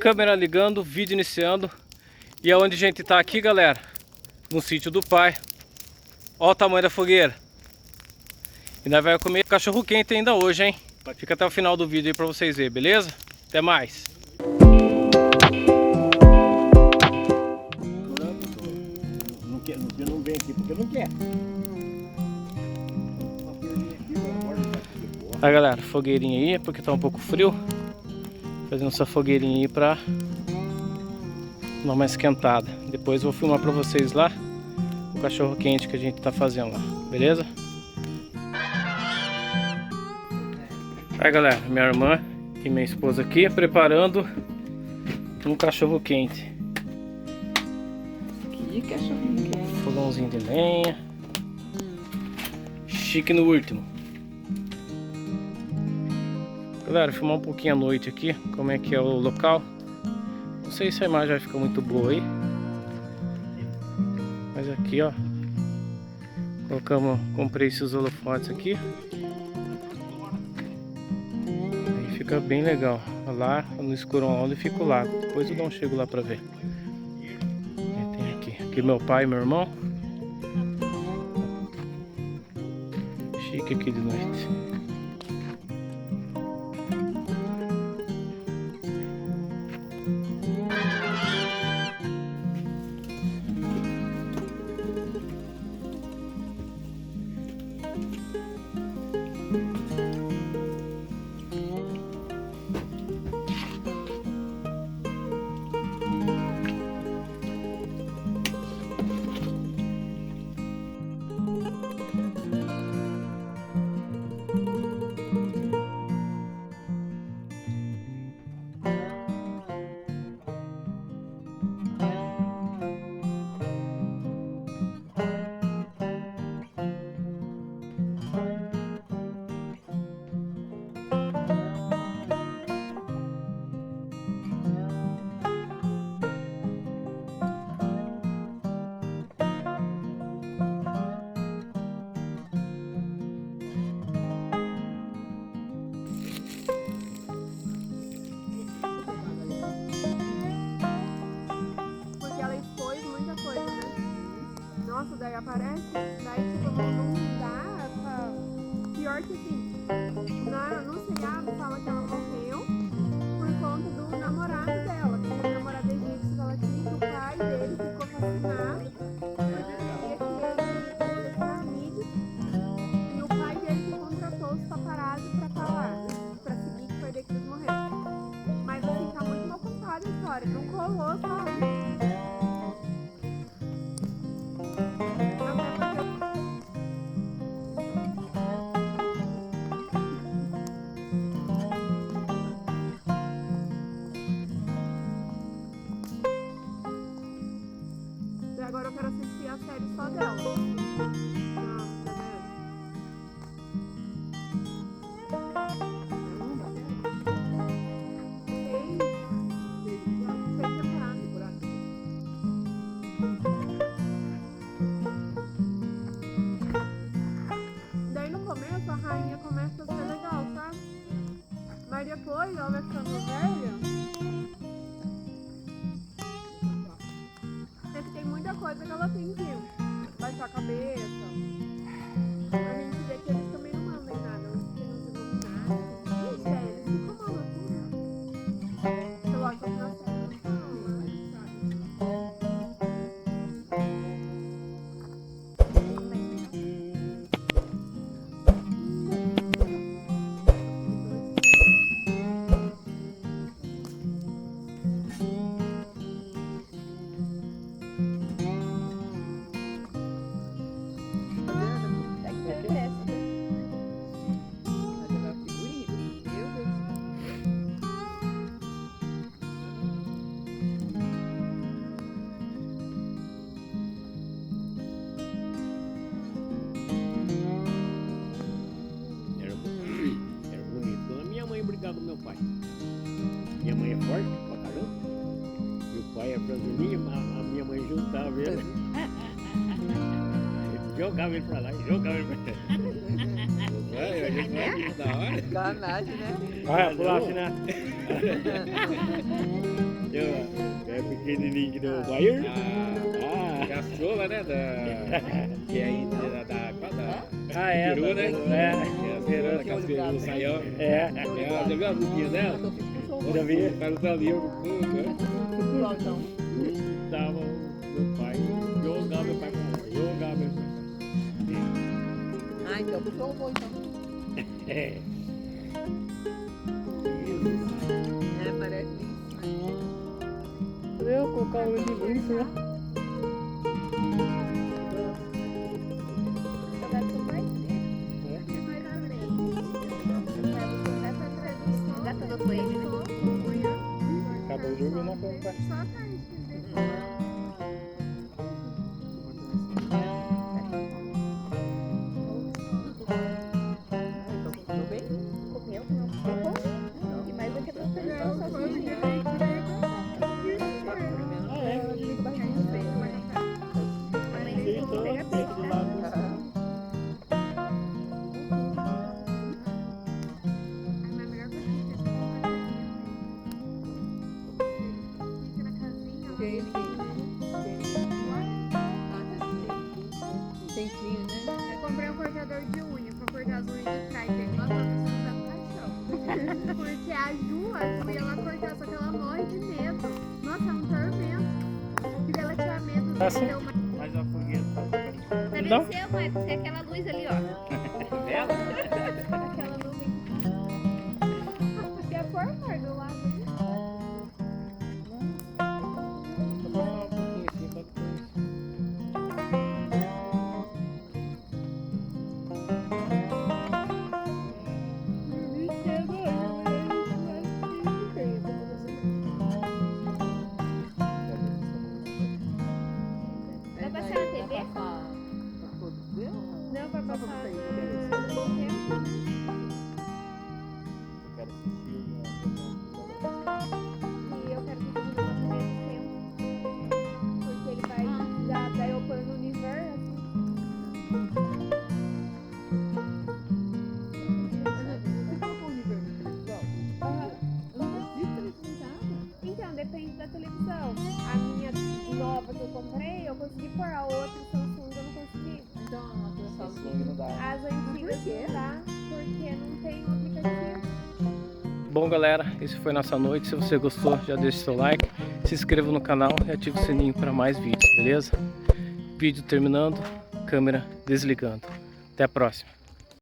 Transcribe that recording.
câmera ligando, vídeo iniciando. E aonde a gente tá aqui, galera? No sítio do pai. Olha o tamanho da fogueira. E nós vamos comer cachorro quente ainda hoje, hein? Fica até o final do vídeo aí pra vocês verem, beleza? Até mais! Não vem aqui porque não quer. Aí, galera, fogueirinha aí, porque tá um pouco frio. Fazendo essa fogueirinha aí pra dar uma esquentada. Depois eu vou filmar pra vocês lá o cachorro quente que a gente tá fazendo lá, beleza? Aí, galera, minha irmã e minha esposa aqui preparando um cachorro quente. Que cachorro quente. Fogãozinho de lenha. Chique no último. Galera, vou filmar um pouquinho à noite aqui, como é que é o local. Não sei se a imagem vai ficar muito boa aí. Mas aqui, ó. Comprei esses holofotes aqui. Aí fica bem legal. Lá no escuro onde fica o lago. Depois eu chego lá pra ver. E tem aqui meu pai e meu irmão. Chique aqui de noite. Nossa, daí aparece, daí tipo, não dá, pior que assim, no seriado fala que ela morreu por conta do namorado dela, que o namorado egípcio que ela tinha, que o pai dele ficou fascinado, porque queria que ele fizesse pirâmides, e o pai dele que contratou os paparazzi pra falar, pra seguir que foi daí que eles morreram. Mas assim, tá muito mal contada a história, não colou, sabe? Agora eu quero assistir a série só dela. Daí no começo a rainha começa a ser legal, sabe? Mas depois ela vai ficando velha. Tem muita coisa que ela tem que baixar a cabeça. A gente vê que eles também não mandam em nada, eles não mandam nada. Isso, eles ficam mandando tudo. Eu acho que na série com meu pai. Minha mãe é forte pra caramba. E o pai é brasileiro, a minha mãe juntava ele. Jogava ele pra lá e jogava ele pra cá. Da hora. Canagem, né? Vai, pulasse, né? É pequenininho que deu o Bayer. A caçola, né? Que é aí É, peru, né? É, Peru, aquela peru no saião. é. Já viu a lupinha dela? Já vi. O cara tá ali, eu Tava meu pai, jogava meu pai com jogava meu pai. Ah, então puxou o boi, então. É. É, parece isso. Eu colocar o de lixo, né? Gata do coelho, né? Acabou de dormir na cama. Só a tarde que ele deixou. Tudo bem? Comeu? Não. E mais do que pra pegar Não, só foi assim. Centinho, né? Eu comprei um cortador de unha pra cortar as unhas de trás dele. Nossa, eu tô usando paixão. Porque a Ju ela cortar, só que ela morre de medo. Nossa, é um tormento. Se ela tiver medo, Assim? deu uma... Mais uma fogueira. Deve Não? ser, Marcos, é aquela luz ali, ó. aquela nuvem. Que a cor do lado. Vai passar na TV? Não, vai passar no tempo. E eu quero que ele no primeiro tempo. Porque ele vai dar eu pôr no universo. Então, depende da televisão. A minha nova que eu comprei, eu consegui pôr. A outra Samsung eu não consegui. As antigas não dá, porque não tem o aplicativo. Bom, galera, esse foi nossa noite. Se você gostou, já deixa seu like, se inscreva no canal e ative o sininho para mais vídeos, beleza? Vídeo terminando, câmera desligando. Até a próxima.